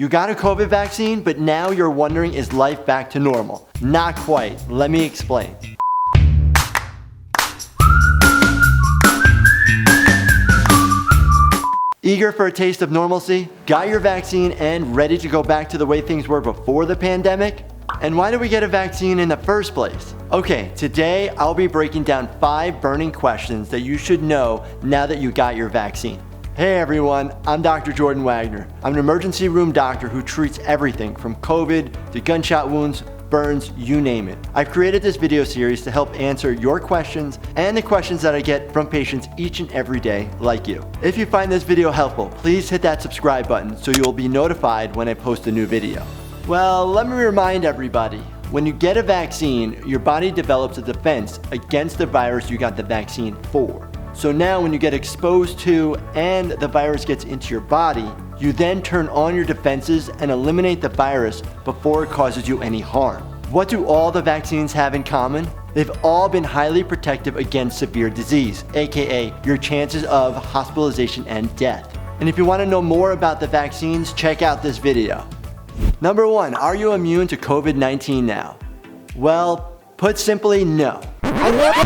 You got a COVID vaccine, but now you're wondering, is life back to normal? Not quite. Let me explain. Eager for a taste of normalcy? Got your vaccine and ready to go back to the way things were before the pandemic? And why did we get a vaccine in the first place? Okay, today I'll be breaking down 5 burning questions that you should know now that you got your vaccine. Hey everyone, I'm Dr. Jordan Wagner. I'm an emergency room doctor who treats everything from COVID to gunshot wounds, burns, you name it. I've created this video series to help answer your questions and the questions that I get from patients each and every day like you. If you find this video helpful, please hit that subscribe button so you'll be notified when I post a new video. Well, let me remind everybody, when you get a vaccine, your body develops a defense against the virus you got the vaccine for. So now when you get exposed to and the virus gets into your body, you then turn on your defenses and eliminate the virus before it causes you any harm. What do all the vaccines have in common? They've all been highly protective against severe disease, aka your chances of hospitalization and death. And if you want to know more about the vaccines, check out this video. Number 1, are you immune to COVID-19 now? Well, put simply, no.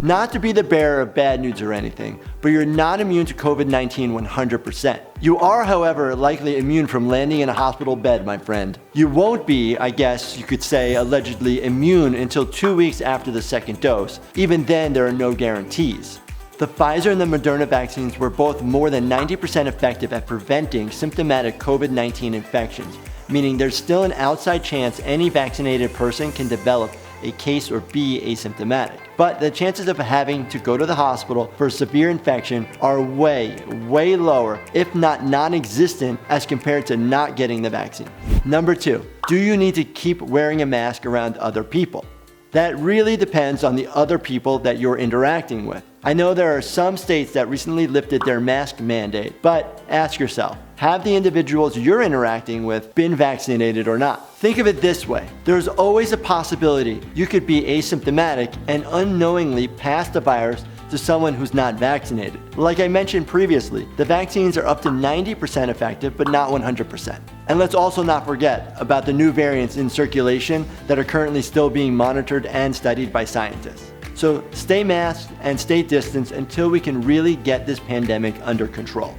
Not to be the bearer of bad news or anything, but you're not immune to COVID-19 100%. You are, however, likely immune from landing in a hospital bed, my friend. You won't be, I guess you could say, allegedly immune until 2 weeks after the second dose. Even then, there are no guarantees. The Pfizer and the Moderna vaccines were both more than 90% effective at preventing symptomatic COVID-19 infections, meaning there's still an outside chance any vaccinated person can develop a case or be asymptomatic. But the chances of having to go to the hospital for a severe infection are way lower, if not non-existent, as compared to not getting the vaccine. Number 2, do you need to keep wearing a mask around other people? That really depends on the other people that you're interacting with. I know there are some states that recently lifted their mask mandate, but ask yourself, have the individuals you're interacting with been vaccinated or not? Think of it this way, there's always a possibility you could be asymptomatic and unknowingly pass the virus to someone who's not vaccinated. Like I mentioned previously, the vaccines are up to 90% effective, but not 100%. And let's also not forget about the new variants in circulation that are currently still being monitored and studied by scientists. So stay masked and stay distanced until we can really get this pandemic under control.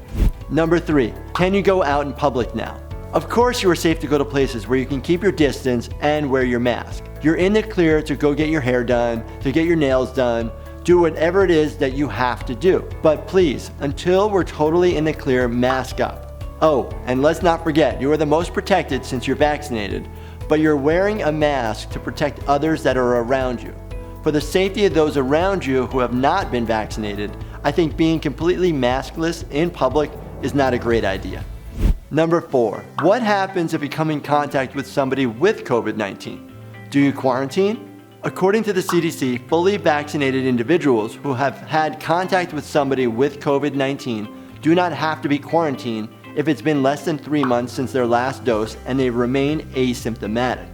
Number 3, can you go out in public now? Of course you are safe to go to places where you can keep your distance and wear your mask. You're in the clear to go get your hair done, to get your nails done, do whatever it is that you have to do. But please, until we're totally in the clear, mask up. Oh, and let's not forget, you are the most protected since you're vaccinated, but you're wearing a mask to protect others that are around you. For the safety of those around you who have not been vaccinated, I think being completely maskless in public is not a great idea. Number 4, what happens if you come in contact with somebody with COVID-19? Do you quarantine? According to the CDC, fully vaccinated individuals who have had contact with somebody with COVID-19 do not have to be quarantined if it's been less than 3 months since their last dose and they remain asymptomatic.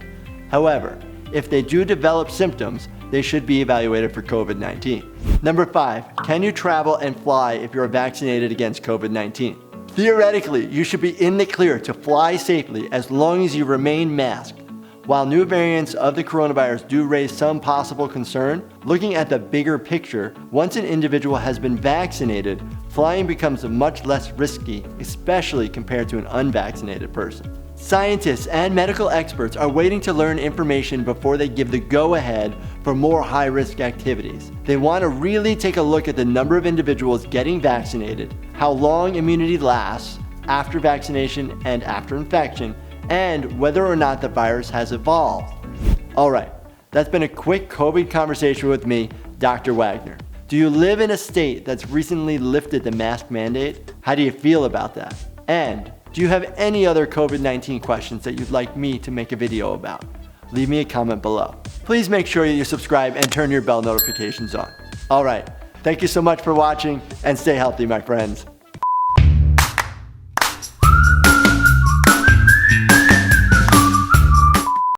However, if they do develop symptoms, they should be evaluated for COVID-19. Number 5, can you travel and fly if you're vaccinated against COVID-19? Theoretically, you should be in the clear to fly safely as long as you remain masked. While new variants of the coronavirus do raise some possible concern, looking at the bigger picture, once an individual has been vaccinated, flying becomes much less risky, especially compared to an unvaccinated person. Scientists and medical experts are waiting to learn information before they give the go-ahead for more high-risk activities. They want to really take a look at the number of individuals getting vaccinated, how long immunity lasts after vaccination and after infection, and whether or not the virus has evolved. Alright, that's been a quick COVID conversation with me, Dr. Wagner. Do you live in a state that's recently lifted the mask mandate? How do you feel about that? And do you have any other COVID-19 questions that you'd like me to make a video about? Leave me a comment below. Please make sure you subscribe and turn your bell notifications on. Alright, thank you so much for watching and stay healthy, my friends.